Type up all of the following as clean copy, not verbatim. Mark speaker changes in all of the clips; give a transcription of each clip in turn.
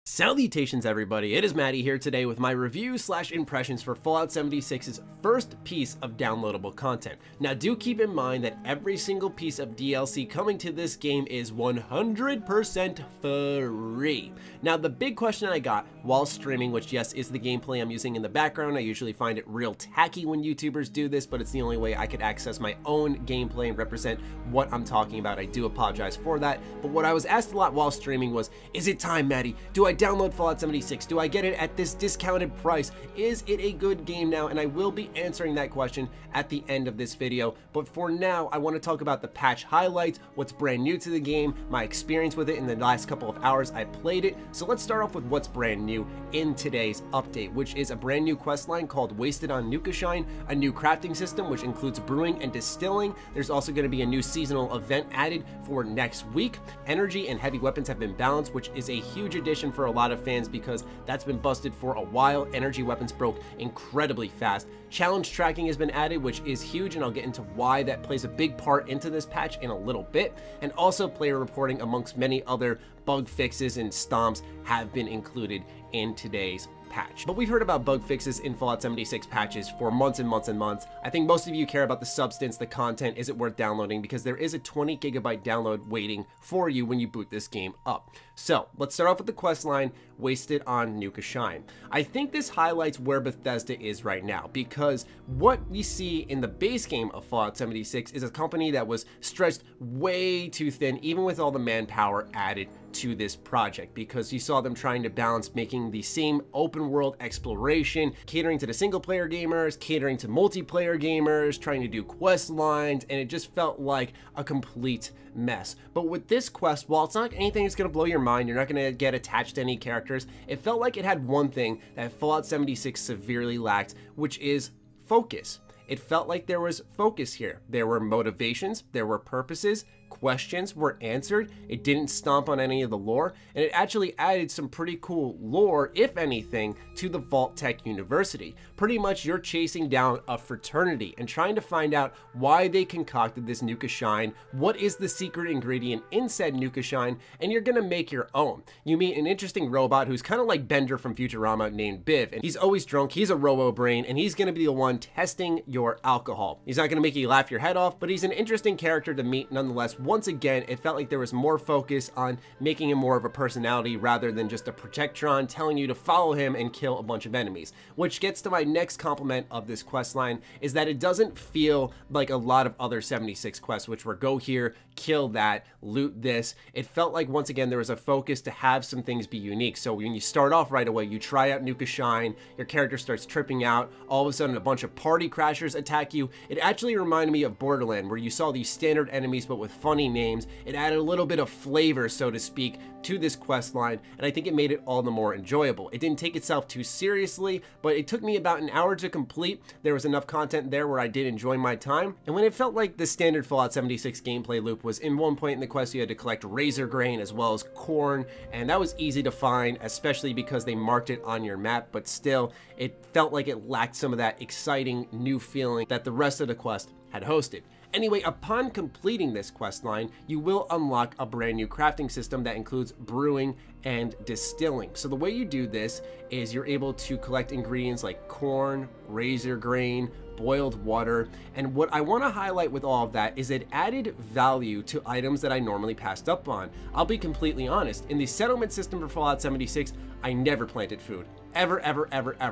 Speaker 1: Salutations everybody, it is Matty here today with my review / impressions for Fallout 76's first piece of downloadable content. Now do keep in mind that every single piece of DLC coming to this game is 100% free. Now the big question I got while streaming, which yes is the gameplay I'm using in the background, I usually find it real tacky when YouTubers do this, but it's the only way I could access my own gameplay and represent what I'm talking about. I do apologize for that, but what I was asked a lot while streaming was, is it time, Matty? Do I download Fallout 76? Do I get it at this discounted price? Is it a good game now? And I will be answering that question at the end of this video. But for now, I want to talk about the patch highlights, what's brand new to the game, my experience with it in the last couple of hours I played it. So let's start off with what's brand new in today's update, which is a brand new quest line called Wasted on Nukashine, a new crafting system which includes brewing and distilling. There's also going to be a new seasonal event added for next week. Energy and heavy weapons have been balanced, which is a huge addition for a lot of fans because that's been busted for a while. Energy weapons broke incredibly fast. Challenge tracking has been added, which is huge, and I'll get into why that plays a big part into this patch in a little bit. And also player reporting, amongst many other bug fixes and stomps, have been included in today's patch. But we've heard about bug fixes in Fallout 76 patches for months and months and months. I think most of you care about the substance, the content. Is it worth downloading? Because there is a 20 gigabyte download waiting for you when you boot this game up. So let's start off with the quest line, Wasted on Nukashine. I think this highlights where Bethesda is right now, because what we see in the base game of Fallout 76 is a company that was stretched way too thin, even with all the manpower added to this project, because you saw them trying to balance making the same open world exploration, catering to the single player gamers, catering to multiplayer gamers, trying to do quest lines, and it just felt like a complete mess. But with this quest, while it's not anything that's going to blow your mind, you're not going to get attached to any characters, it felt like it had one thing that Fallout 76 severely lacked, which is focus. It felt like there was focus here. There were motivations, there were purposes, questions were answered. It didn't stomp on any of the lore, and it actually added some pretty cool lore, if anything, to the Vault Tech University. Pretty much you're chasing down a fraternity and trying to find out why they concocted this Nukashine, what is the secret ingredient in said Nukashine, and you're gonna make your own. You meet an interesting robot who's kind of like Bender from Futurama named Biv, and he's always drunk, he's a robo-brain, and he's gonna be the one testing your alcohol. He's not gonna make you laugh your head off, but he's an interesting character to meet nonetheless. Once again, it felt like there was more focus on making him more of a personality rather than just a protectron telling you to follow him and kill a bunch of enemies. Which gets to my next compliment of this questline, is that it doesn't feel like a lot of other 76 quests, which were go here, kill that, loot this. It felt like, once again, there was a focus to have some things be unique. So when you start off right away, you try out Nukashine, your character starts tripping out, all of a sudden a bunch of party crashers attack you. It actually reminded me of Borderlands, where you saw these standard enemies but with funny names. It added a little bit of flavor, so to speak, to this quest line, and I think it made it all the more enjoyable. It didn't take itself too seriously, but it took me about an hour to complete. There was enough content there where I did enjoy my time, and when it felt like the standard Fallout 76 gameplay loop was in one point in the quest you had to collect razor grain as well as corn, and that was easy to find, especially because they marked it on your map, but still, it felt like it lacked some of that exciting new feeling that the rest of the quest had hosted. Anyway, upon completing this questline, you will unlock a brand new crafting system that includes brewing and distilling. So the way you do this is you're able to collect ingredients like corn, razor grain, boiled water, and what I want to highlight with all of that is it added value to items that I normally passed up on. I'll be completely honest, in the settlement system for Fallout 76, I never planted food. Ever.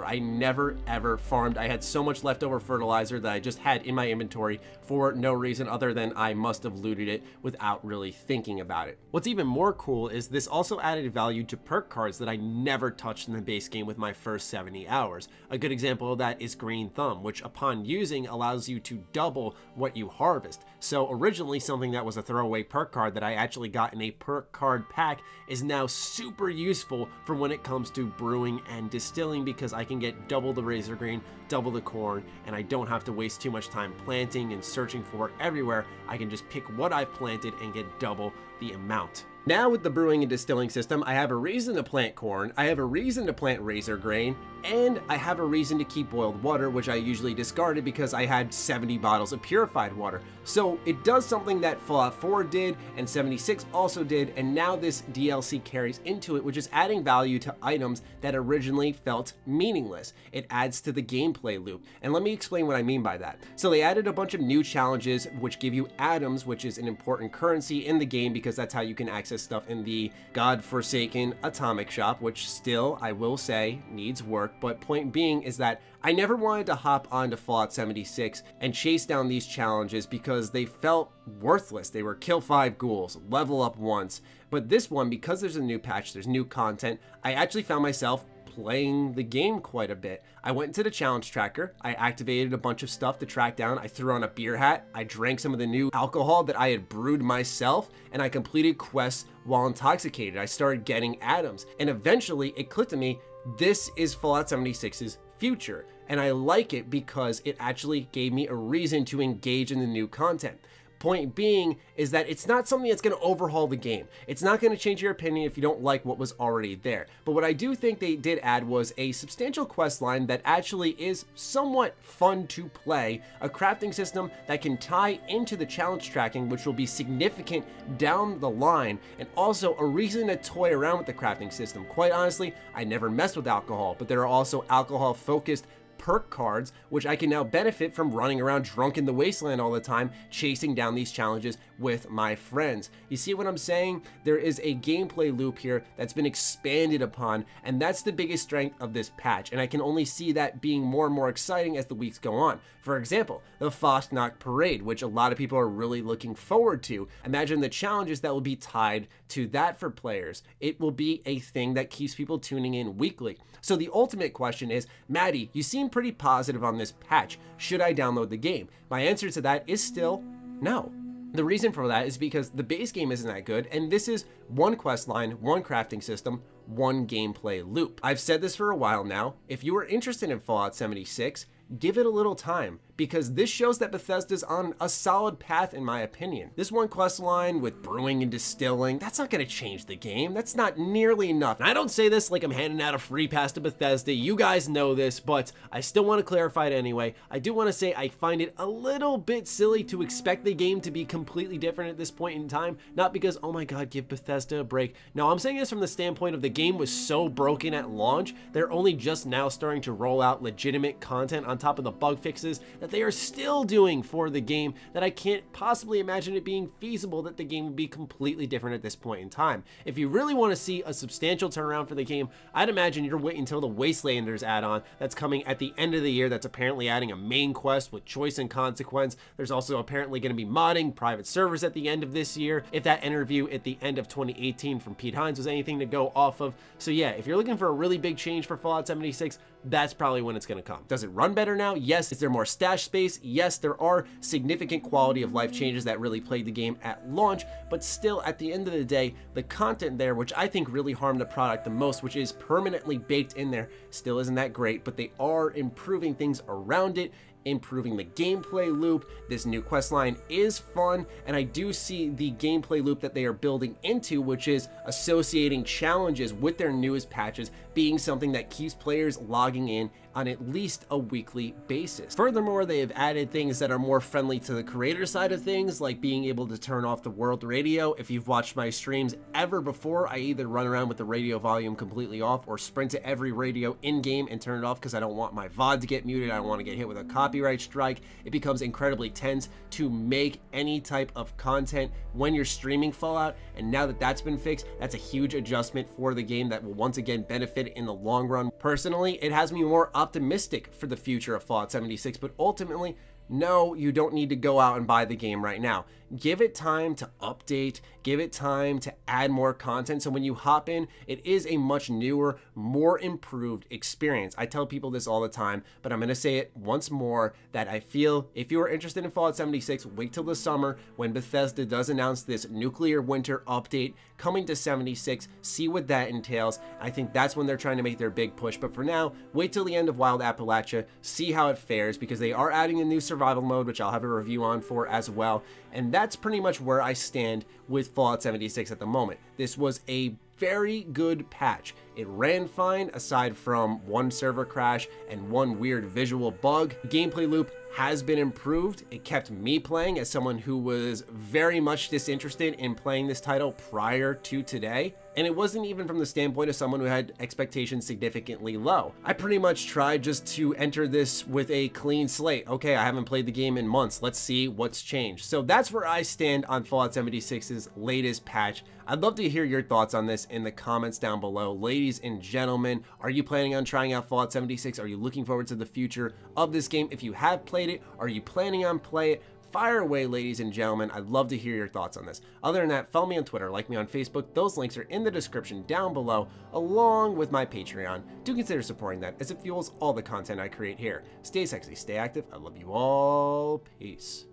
Speaker 1: I never, ever farmed. I had so much leftover fertilizer that I just had in my inventory for no reason other than I must have looted it without really thinking about it. What's even more cool is this also added value to perk cards that I never touched in the base game with my first 70 hours. A good example of that is Green Thumb, which upon using allows you to double what you harvest. So originally something that was a throwaway perk card that I actually got in a perk card pack is now super useful for when it comes to brewing and distilling, because I can get double the razor grain, double the corn, and I don't have to waste too much time planting and searching for it everywhere. I can just pick what I've planted and get double the amount. Now with the brewing and distilling system, I have a reason to plant corn, I have a reason to plant razor grain, and I have a reason to keep boiled water, which I usually discarded because I had 70 bottles of purified water. So it does something that Fallout 4 did and 76 also did, and now this DLC carries into it, which is adding value to items that originally felt meaningless. It adds to the gameplay loop, and let me explain what I mean by that. So they added a bunch of new challenges which give you atoms, which is an important currency in the game because that's how you can access stuff in the godforsaken atomic shop, which still, I will say, needs work. But point being is that I never wanted to hop onto Fallout 76 and chase down these challenges because they felt worthless. They were kill 5 ghouls, level up once. But this one, because there's a new patch, there's new content, I actually found myself playing the game quite a bit. I went into the challenge tracker, I activated a bunch of stuff to track down, I threw on a beer hat, I drank some of the new alcohol that I had brewed myself, and I completed quests while intoxicated. I started getting atoms, and eventually it clicked to me, this is Fallout 76's future, and I like it because it actually gave me a reason to engage in the new content. Point being is that it's not something that's going to overhaul the game. It's not going to change your opinion if you don't like what was already there. But what I do think they did add was a substantial quest line that actually is somewhat fun to play, a crafting system that can tie into the challenge tracking, which will be significant down the line, and also a reason to toy around with the crafting system. Quite honestly, I never messed with alcohol, but there are also alcohol-focused perk cards, which I can now benefit from running around drunk in the wasteland all the time, chasing down these challenges with my friends. You see what I'm saying? There is a gameplay loop here that's been expanded upon, and that's the biggest strength of this patch, and I can only see that being more and more exciting as the weeks go on. For example, the Fosnacht Parade, which a lot of people are really looking forward to. Imagine the challenges that will be tied to that for players. It will be a thing that keeps people tuning in weekly. So the ultimate question is, Maddie, you seem pretty positive on this patch. Should I download the game? My answer to that is still no. The reason for that is because the base game isn't that good, and this is one quest line, one crafting system, one gameplay loop. I've said this for a while now. If you are interested in Fallout 76, give it a little time, because this shows that Bethesda's on a solid path in my opinion. This one quest line with brewing and distilling, that's not going to change the game. That's not nearly enough. And I don't say this like I'm handing out a free pass to Bethesda. You guys know this, but I still want to clarify it anyway. I do want to say I find it a little bit silly to expect the game to be completely different at this point in time. Not because, oh my god, give Bethesda a break. No, I'm saying this from the standpoint of the game was so broken at launch, they're only just now starting to roll out legitimate content on top of the bug fixes that they are still doing for the game, that I can't possibly imagine it being feasible that the game would be completely different at this point in time. If you really want to see a substantial turnaround for the game, I'd imagine you're waiting until the Wastelanders add-on that's coming at the end of the year, that's apparently adding a main quest with choice and consequence. There's also apparently going to be modding private servers at the end of this year, if that interview at the end of 2018 from Pete Hines was anything to go off of. So yeah, if you're looking for a really big change for Fallout 76, that's probably when it's going to come. Does it run better now? Yes. Is there more stash space? Yes, there are significant quality of life changes that really played the game at launch, but still at the end of the day, the content there, which I think really harmed the product the most, which is permanently baked in there, still isn't that great, but they are improving things around it, improving the gameplay loop. This new quest line is fun, and I do see the gameplay loop that they are building into, which is associating challenges with their newest patches, being something that keeps players logging in on at least a weekly basis. Furthermore, they have added things that are more friendly to the creator side of things, like being able to turn off the world radio. If you've watched my streams ever before, I either run around with the radio volume completely off or sprint to every radio in-game and turn it off because I don't want my VOD to get muted. I don't want to get hit with a copyright strike. It becomes incredibly tense to make any type of content when you're streaming Fallout, and now that that's been fixed, that's a huge adjustment for the game that will once again benefit in the long run. Personally, it has me more optimistic for the future of Fallout 76, but ultimately, no, you don't need to go out and buy the game right now. Give it time to update, give it time to add more content, so when you hop in, it is a much newer, more improved experience. I tell people this all the time, but I'm going to say it once more, that I feel if you are interested in Fallout 76, wait till the summer when Bethesda does announce this nuclear winter update coming to 76, see what that entails. I think that's when they're trying to make their big push, but for now, wait till the end of Wild Appalachia, see how it fares, because they are adding a new survival survival mode, which I'll have a review on for as well. And that's pretty much where I stand with Fallout 76 at the moment. This was a very good patch. It ran fine aside from one server crash and one weird visual bug. Gameplay loop has been improved. It kept me playing as someone who was very much disinterested in playing this title prior to today. And it wasn't even from the standpoint of someone who had expectations significantly low. I pretty much tried just to enter this with a clean slate. Okay, I haven't played the game in months. Let's see what's changed. So that's where I stand on Fallout 76's latest patch. I'd love to hear your thoughts on this in the comments down below. Ladies and gentlemen, are you planning on trying out Fallout 76? Are you looking forward to the future of this game? If you have played it, are you planning on playing it? Fire away, ladies and gentlemen. I'd love to hear your thoughts on this. Other than that, follow me on Twitter, like me on Facebook. Those links are in the description down below, along with my Patreon. Do consider supporting that as it fuels all the content I create here. Stay sexy, stay active. I love you all. Peace.